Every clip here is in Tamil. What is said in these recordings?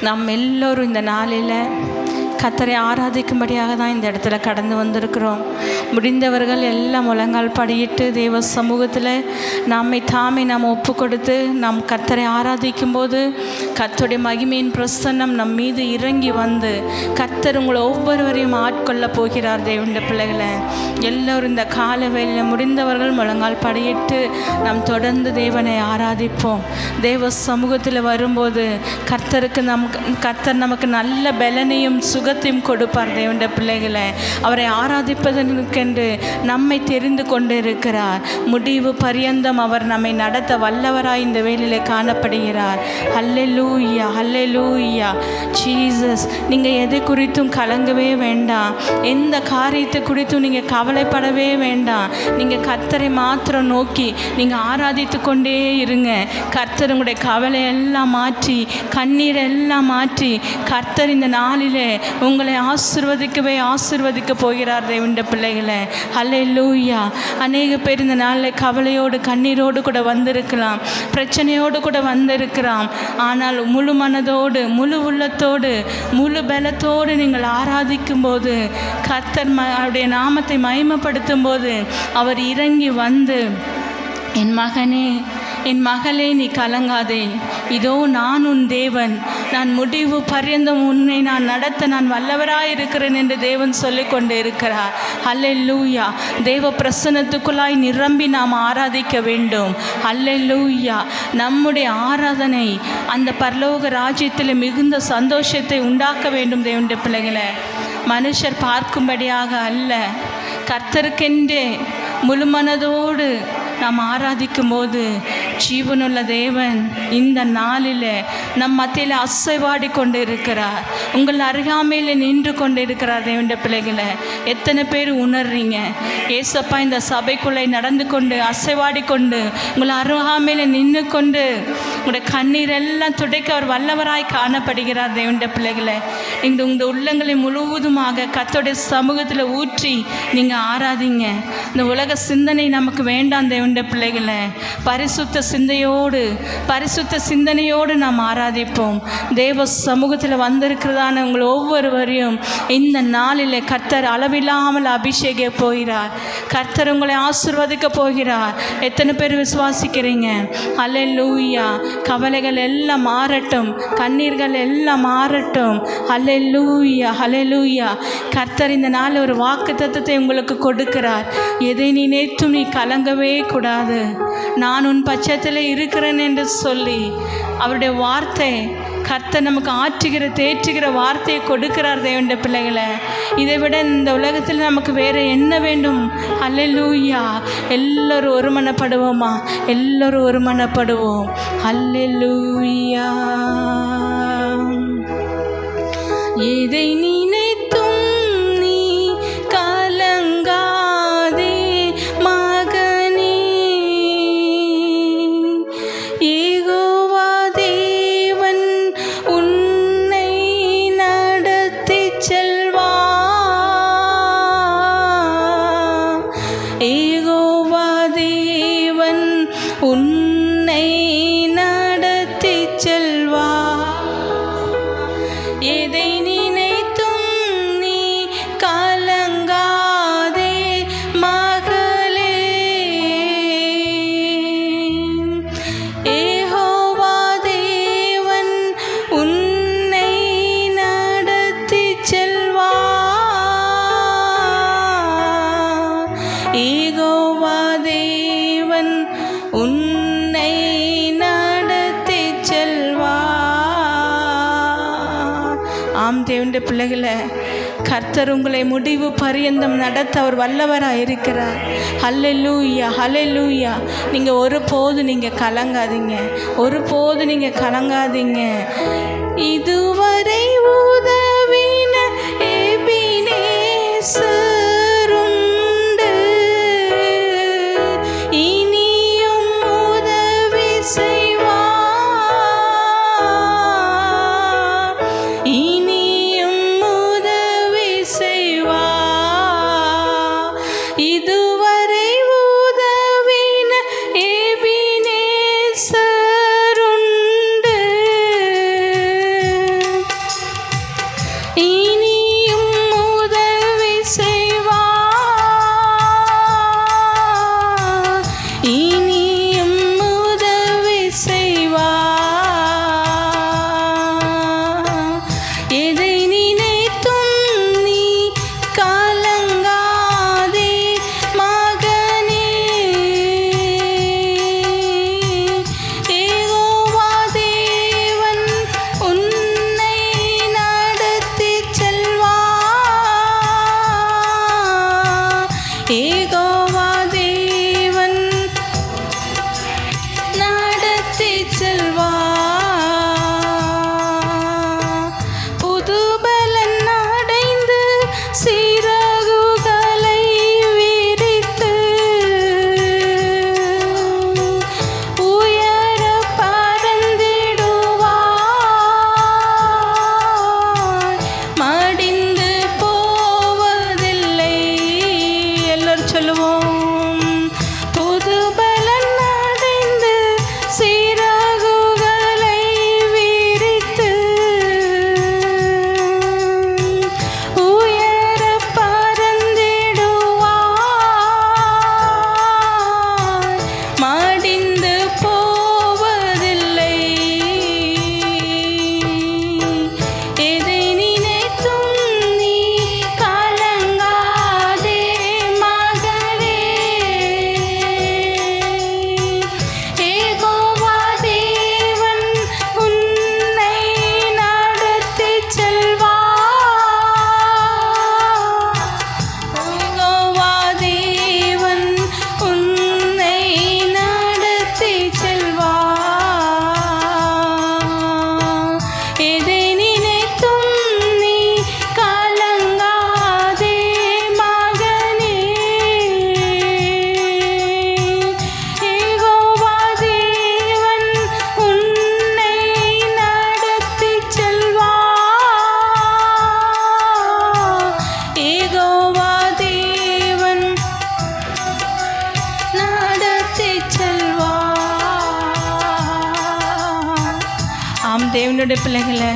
நாம் எல்லோரும் இந்த நாளில் கர்த்தரை ஆராதிக்கும்படியாக தான் இந்த இடத்துல கடந்து வந்திருக்கிறோம். முடிந்தவர்கள் எல்லாம் முழங்கால் படியிட்டு தேவ சமூகத்தில் நம்மை தாமே நாம் ஒப்பு கொடுத்து நாம் கர்த்தரை ஆராதிக்கும் போது கர்த்தருடைய மகிமையின் பிரசன்னம் நம் மீது இறங்கி வந்து கர்த்தர் உங்களை ஒவ்வொருவரையும் ஆட்கொள்ள போகிறார். தேவனுடைய பிள்ளைகளை எல்லோரும் இந்த கால வேளையில் முடிந்தவர்கள் முழங்கால் படியிட்டு நாம் தொடர்ந்து தேவனை ஆராதிப்போம். தேவ சமூகத்தில் வரும்போது கர்த்தர் நமக்கு நல்ல பலனையும் சுகத்தையும் கொடுப்பார். தேவனுடைய பிள்ளைகளை அவரை ஆராதிப்பதற்கென்று நம்மை தெரிந்து கொண்டு இருக்கிறார். முடிவு பரியந்தம் அவர் நம்மை நடத்த வல்லவராய் இந்த வேளையில் காணப்படுகிறார். ஹல்லேலூயா, ஹல்லேலூயா, ஜீசஸ். நீங்கள் எதை குறித்தும் கலங்கவே வேண்டாம், எந்த காரியத்தை குறித்தும் நீங்கள் கவலைப்படவே வேண்டாம். நீங்கள் கர்த்தரை மாத்திரம் நோக்கி நீங்கள் ஆராதித்து கொண்டே இருங்க. கர்த்தர் உங்களுடைய கவலையெல்லாம் மாற்றி கண்ணீர் எல்லாம் மாற்றி கர்த்தர் இந்த நாளிலே உங்களை ஆசீர்வதிக்க போகிறார். தேவனுடைய பிள்ளைகளை ஹல்லேலூயா. அநேக பேர் இந்த நாளில் கவலையோடு கண்ணீரோடு கூட வந்திருக்கலாம், பிரச்சனையோடு கூட வந்திருக்கலாம். ஆனால் முழு மனதோடு முழு உள்ளத்தோடு முழு பலத்தோடு நீங்கள் ஆராதிக்கும் போது கர்த்தர் அவருடைய நாமத்தை மகிமைப்படுத்தும் போது அவர் இறங்கி வந்து, என் மகனே என் மகளே நீ கலங்காதே, இதோ நான் உன் தேவன், நான் முடிவு பரியந்தம் உன்னை நான் நடத்த நான் வல்லவராயிருக்கிறேன் என்று தேவன் சொல்லிக் கொண்டு இருக்கிறார். ஹல்லேலூயா. தேவ பிரசன்னத்துக்குள்ளாய் நிரம்பி நாம் ஆராதிக்க வேண்டும். ஹல்லேலூயா. நம்முடைய ஆராதனை அந்த பரலோக ராஜ்யத்தில் மிகுந்த சந்தோஷத்தை உண்டாக்க வேண்டும். தேவனுடைய பிள்ளைகளை மனுஷர் பார்க்கும்படியாக அல்ல, கர்த்தருக்கென்றே முழு மனதோடு நாம் ஆராதிக்கும் போது ஜீவனுள்ள தேவன் இந்த நாளில் நம் மத்தியில் அசைவாடி கொண்டு இருக்கிறார். உங்கள் அருகாமையில் நின்று கொண்டு இருக்கிறார். தேவனுடைய பிள்ளைகளை எத்தனை பேர் உணர்றீங்க? ஏசப்பா இந்த சபைக்குள்ளே நடந்து கொண்டு அசைவாடி கொண்டு உங்கள் அருகாமையில் நின்று கொண்டு உங்களுடைய கண்ணீர் எல்லாம் துடைக்க அவர் வல்லவராய் காணப்படுகிறார். தேவனுடைய பிள்ளைகளை நீங்கள் உங்கள் உள்ளங்களை முழுவதுமாக கர்த்தருடைய சமூகத்தில் ஊற்றி நீங்கள் ஆராதிங்க. இந்த உலக சிந்தனை நமக்கு வேண்டாம். தேவனுடைய பிள்ளைகளை பரிசுத்த சிந்தனையோடு நாம் ஆராதிப்போம். தேவ சமூகத்தில் வந்திருக்கிறதான உங்கள் ஒவ்வொருவரையும் இந்த நாளில் கர்த்தர் அளவில்லாமல் அபிஷேக போகிறார். கர்த்தர் உங்களை ஆசீர்வதிக்க போகிறார். எத்தனை பேர் விசுவாசிக்கிறீங்க? ஹல்லேலூயா. கவலைகள் எல்லாம் மாறட்டும், கண்ணீர்கள் எல்லாம் மாறட்டும். ஹல்லேலூயா, ஹல்லேலூயா. கர்த்தர் இந்த நாள் ஒரு வாக்குத்தத்தத்தை உங்களுக்கு கொடுக்கிறார். எதை நினைத்தும் நீ கலங்கவே கூடாது, நான் உன் பட்சத்தில் இருக்கிறேன் என்று சொல்லி அவருடைய வார்த்தை கர்த்தர் நமக்கு தேற்றுகிற வார்த்தையை கொடுக்கிறார். தேவனுடைய பிள்ளைகளை இதை விட இந்த உலகத்தில் நமக்கு வேறு என்ன வேண்டும்? ஹல்லேலூயா. எல்லோரும் ஒருமனப்படுவோமா? எல்லோரும் ஒருமனப்படுவோம். ஹல்லேலூயா. எதை நினைத்தும் நீ கலங்காதே மகனே, யெகோவா தேவன் உன்னை நடத்திச் செல்வார். யெகோவா தேவன் உன்னை நடத்திச் செல்வார். எதை நினைத்தும் நீ கலங்காதே மகளே, யெகோவா தேவன் உன்னை நடத்திச் செல்வார். யெகோவா தேவன் உன்னை நடத்திச் செல்வார். ஆம் தேவனுடைய பிள்ளைகளை கர்த்தர் உங்களை முடிவு பரியந்தம் நடத்த அவர் வல்லவராக இருக்கிறார். ஹல்லேலூயா, ஹல்லேலூயா. நீங்கள் ஒருபோது கலங்காதீங்க. இதுவரை உதவின எபினேசருண்டு, இனியும் உதவி செய்வார், இனியும் உதவி செய்வார். இதுவரை உதவின எபினேசருண்டு, தேவனுடைய பிள்ளைகளை,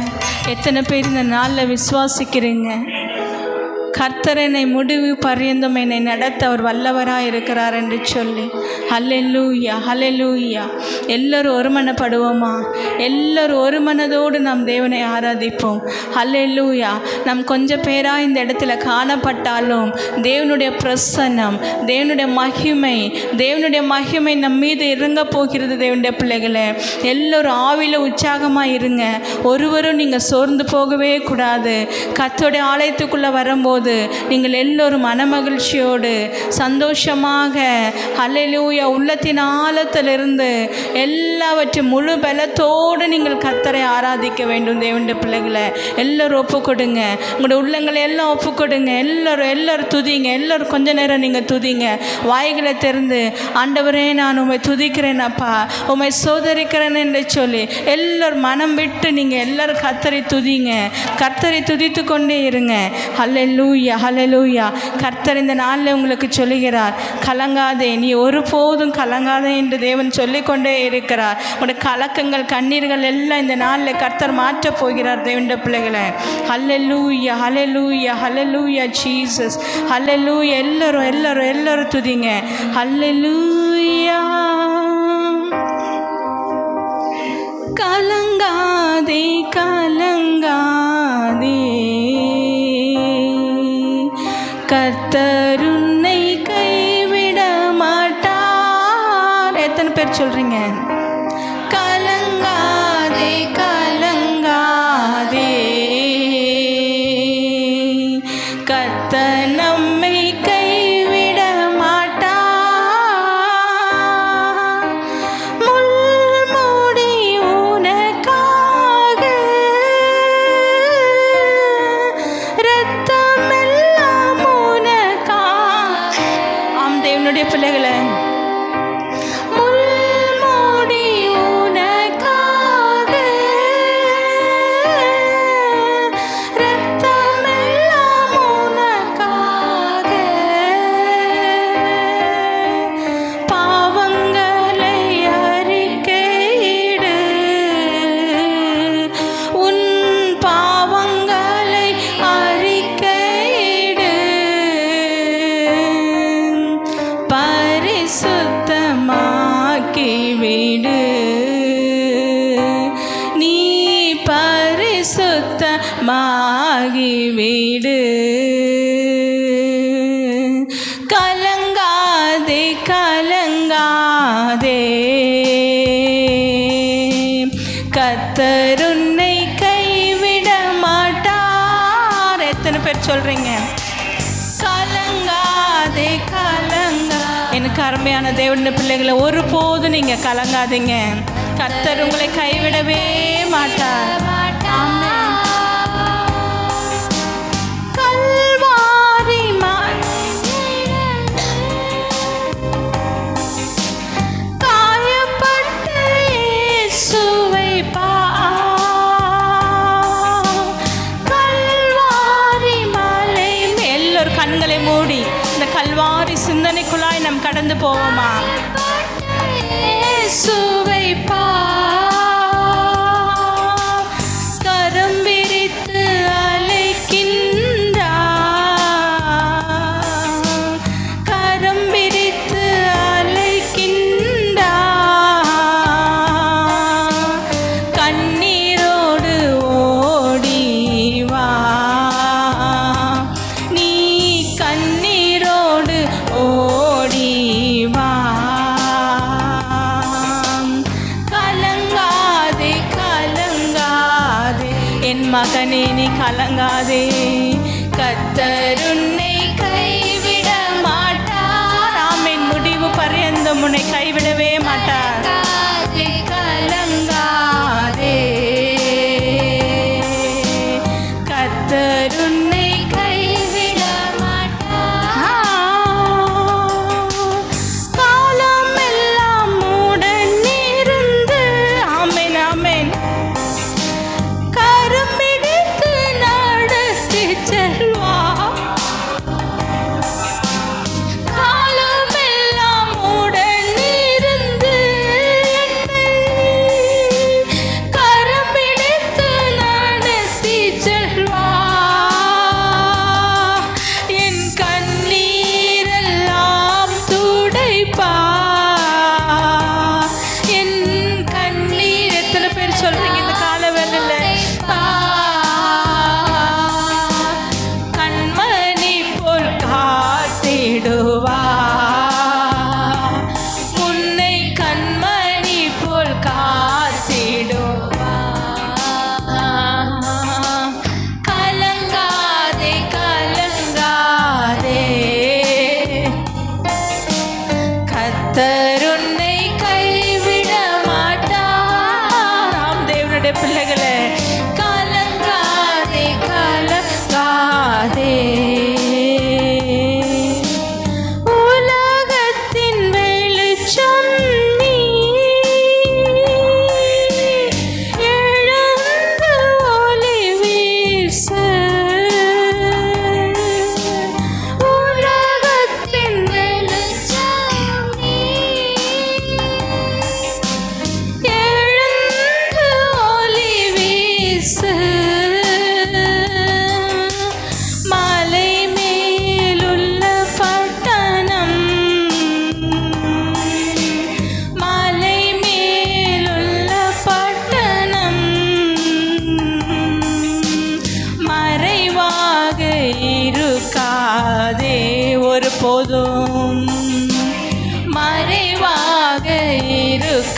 எத்தனை பேர் இந்த நாளில் விசுவாசிக்கிறீங்க? கர்த்தர் என்னை முடிவு பரியந்தம் என்னை நடத்த அவர் வல்லவராக இருக்கிறார் என்று சொல்லி. ஹல்லேலூயா, ஹல்லேலூயா. எல்லோரும் ஒருமனப்படுவோமா? எல்லோரும் ஒரு மனதோடு நாம் தேவனை ஆராதிப்போம். ஹல்லேலூயா. நாம் கொஞ்சம் பேராக இந்த இடத்துல காணப்பட்டாலும் தேவனுடைய பிரசன்னம், தேவனுடைய மகிமை நம் மீது இறங்க போகிறது. தேவனுடைய பிள்ளைகளை, எல்லோரும் ஆவியில் உற்சாகமாக இருங்க. ஒருவரும் நீங்கள் சோர்ந்து போகவே கூடாது. கர்த்தருடைய ஆலயத்துக்குள்ளே வரும்போது நீங்கள் எல்லோரும் மனமகிழ்ச்சியோடு சந்தோஷமாக ஹல்லேலூயா உள்ளத்தின் ஆழத்திலிருந்து எல்லாவற்றையும் முழு பலத்தோடு நீங்கள் கர்த்தரை ஆராதிக்க வேண்டும். தேவனுடைய பிள்ளைகளை, எல்லோரும் ஒப்பு கொடுங்க. உங்களோட உள்ளங்களை எல்லாம் ஒப்பு கொடுங்க. எல்லோரும் துதிங்க. எல்லோரும் கொஞ்ச நேரம் நீங்கள் துதிங்க. வாய்களை திறந்து, ஆண்டவரே நான் உம்மை துதிக்கிறேன் அப்பா, உம்மை சோதரிக்கிறேன் என்று சொல்லி எல்லோரும் மனம் விட்டு நீங்கள் எல்லோரும் கர்த்தரை துதிங்க. கர்த்தரை துதித்து கொண்டே இருங்க. ஹல்லேலூயா, ஹல்லேலூயா. கர்த்தர் இந்த நாளில் உங்களுக்கு சொல்லுகிறார், கலங்காதே, நீ ஒருபோதும் கலங்காதே என்று தேவன் சொல்லிக்கொண்டே இருக்கிறார். உங்களுடைய கலக்கங்கள், கண்ணீர்கள் எல்லாம் இந்த நாளில் கர்த்தர் மாற்றப் போகிறார். தேவனுடைய பிள்ளைகளை, ஹல்லேலூயா, ஹல்லேலூயா, ஹல்லேலூயா ஜீசஸ், ஹல்லேலூயா. எல்லோரும் துதிங்க. ஹல்லேலூயா. கலங்காதே, கலங்காதே, கர்த்தர் உன்னை கைவிட மாட்டார். எத்தனை பேர் சொல்றீங்க? கலங்காதே, கலங்காதே, கர்த்தர் நம்மை கைவிட மாட்டார். முள்முடி உனக்காக, இரத்தமெல்லாம் உனக்காக. ஆம் தேவனுடைய பிள்ளைகளை, முள்முடி உனக்காக, இரத்தமெல்லாம் உனக்காக. பாவங்களை அறிக்கையிடு, உன் பாவங்களை அறிக்கையிடு, பரிசுத்தமாக்கி விடு, நீ பரிசுத்தமாகி விடு. கலங்காதே, கலங்காதே, கர்த்தர் உன்னை கைவிட மாட்டார். எத்தனை பேர் சொல்றீங்க? கலங்காதே, கலங்கா. எனக்கு அருமையான தேவனுடைய பிள்ளைகளை, ஒருபோதும் நீங்க கலங்காதீங்க. கர்த்தர் உங்களை கைவிடவே மாட்டார். ஆமென். கல்வாரி காயப்பட்ட இயேசுவை கல்வாரி மலை. எல்லோரும் கண்களை மூடி இந்த கல்வாரி சிந்தனைக்குள்ளாய் நாம் கடந்து போவோமா? இயேசுவை கரம் விரித்து அழைக்கின்றார், கரம் விரித்து அழைக்கின்றார். கண்ணீரோடு ஓடி வா, நீ கண்ணீரோடு ஓடி வா. கலங்காதே, கலங்காதே, என் மகனே நீ கலங்காதே. கர்த்தர் உன்னை கைவிட மாட்டார். ஆமென். முடிவு பரியந்தம் உன்னை கைவிடவே மாட்டார். கலங்காதே, கர்த்தர் உன்னை கைவிட மாட்டார். காலம் எல்லாம் உடன் இருந்து, ஆமென், ஆமென், கரம் பிடித்து நடத்தி செல்வார். காலம் எல்லாம் உடன் இருந்து,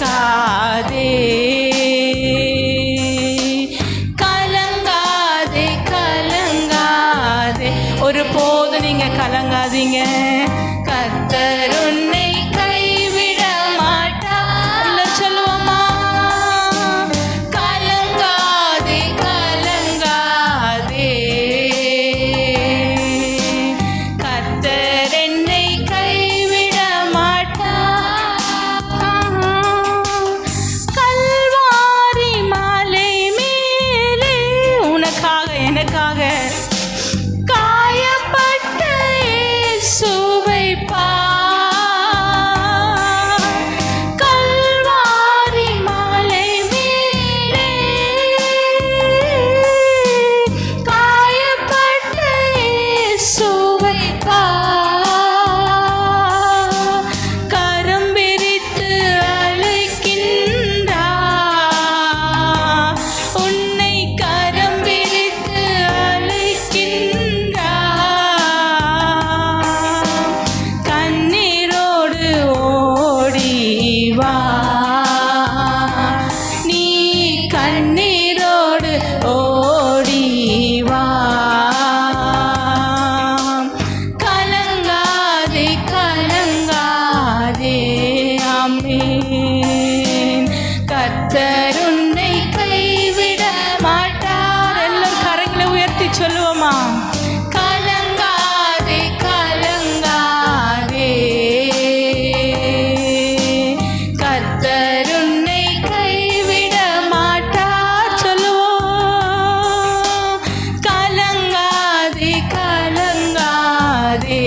கலங்காதே கலங்காதே கலங்காதே, ஒரு போது நீங்க கலங்காதீங்க. கர்த்தர் உன்னை கைவிட மாட்டார். சொல்லுவோமா? கலங்காதே கலங்காதே, கர்த்தர் என்னை கைவிட மாட்டார். கல்வாரி மலை மேலே உனக்காக எனக்காக காயப்பட்ட இயேசுவை பார். கல்வாரி மலை மேலே காயப்பட்ட இயேசுவை பார். கரம் விரித்து அழைக்கின்றார், உன்னை கரம் விரித்து அழைக்கின்றார். கண்ணீரோடு ஓடி வா, நீ கண்ணீரோடு ஓடி வா. கலங்காதே கலங்காதே, ஆமென். கர்த்தர் உன்னை கைவிட மாட்டார். எல்லாரும் கரங்களை உயர்த்தி சொல்லுவோமா? கலங்காதே கலங்காதே, கர்த்தர் உன்னை கைவிட மாட்டார். சொல்லுவோம். கலங்காதே கலங்காதே,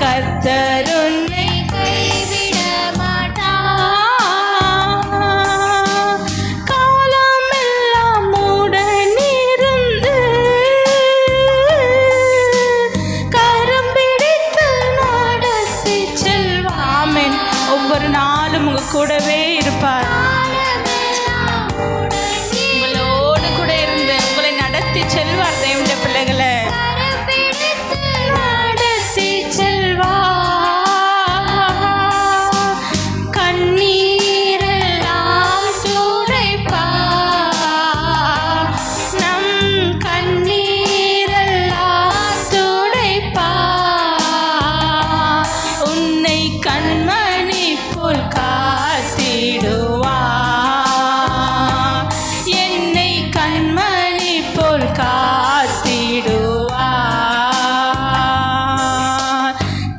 கர்த்தர் உன்னை கைவிட மாட்டார். காலமெல்லாம் உடனிருந்து கரம் பிடித்து நடத்தி செல்வார். ஆமென். ஒவ்வொரு நாளும் உங்க கூடவே இருப்பார். உங்களோடு கூட இருந்து உங்களை நடத்தி செல்வார். தேவனுடைய பிள்ளைகளை நடத்தி செல்வார். கண்ணீரெல்லாம் துடைப்பார், நம் கண்ணீரெல்லாம் துடைப்பார். உன்னை கண்மணி போல் காத்திடுவார், என்னை கண்மணி போல் காத்திடுவார்.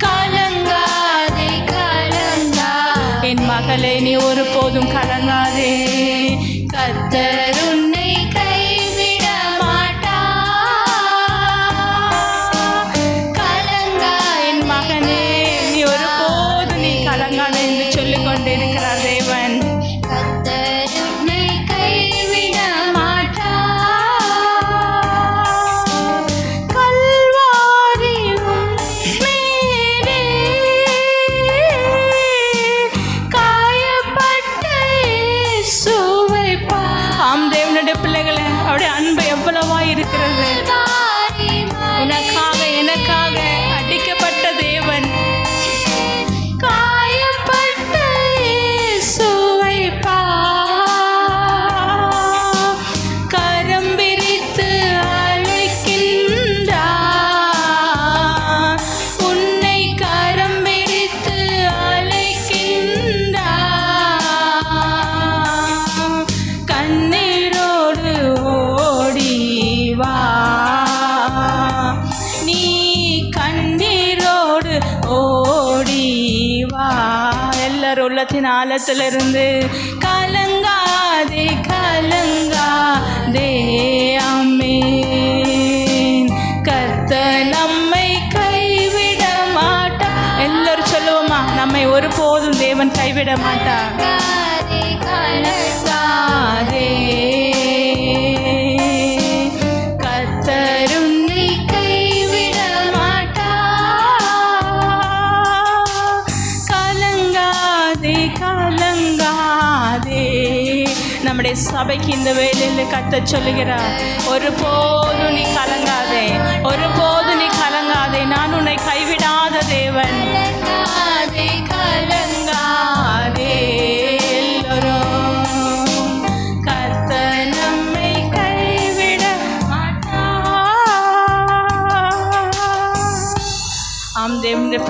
கலங்காதே கலங்காதே, என் மகளே நீ ஒருபோதும் கலங்காதே. கர்த்தர் உன்னை கைவிட மாட்டார். கலங்கா என் மகனே, நீ ஒருபோதும் நீ கலங்காதே என்று சொல்லிக் கொண்டிருக்கிறார் தேவன். கர்த்தர் உன்னை கைவிட மாட்டார். கல்வாரி மேலே காயப்பட்ட இயேசுவை பார். ஆம் தேவனுடைய பிள்ளைகளே, அவருடைய அன்பு எவ்வளவா இருக்கிறது. உனக்காக எனக்காக அடிக்கப்பட்ட தேவன். காயப்பட்ட இயேசுவை பார். கரம் விரித்து அழைக்கின்றார், உன்னை கரம் விரித்து அழைக்கின்றார். கண்ணீரோடு ஓடி வா, நீ கண்ணீரோடு ஓடி வா. எல்லாரும் உள்ளத்தின் ஆழத்திலிருந்து கலங்காதே கலங்காதே, ஆமென். கர்த்தர் நம்மை கைவிட மாட்டார். எல்லாரும் சொல்லுவோமா? நம்மை ஒருபோதும் தேவன் கைவிட மாட்டார். கலங்காதே, கர்த்தர் உன்னை கைவிட மாட்டார். கலங்காதே கலங்காதே. நம்முடைய சபைக்கு இந்த வேளையில் கர்த்தர் சொல்லுகிறார், ஒருபோதும் நீ கலங்காதே, ஒருபோதும் நீ கலங்காதே, நான் உன்னை கைவிடாத தேவன். கலங்காதே கலங்காதே, தேவனுடைய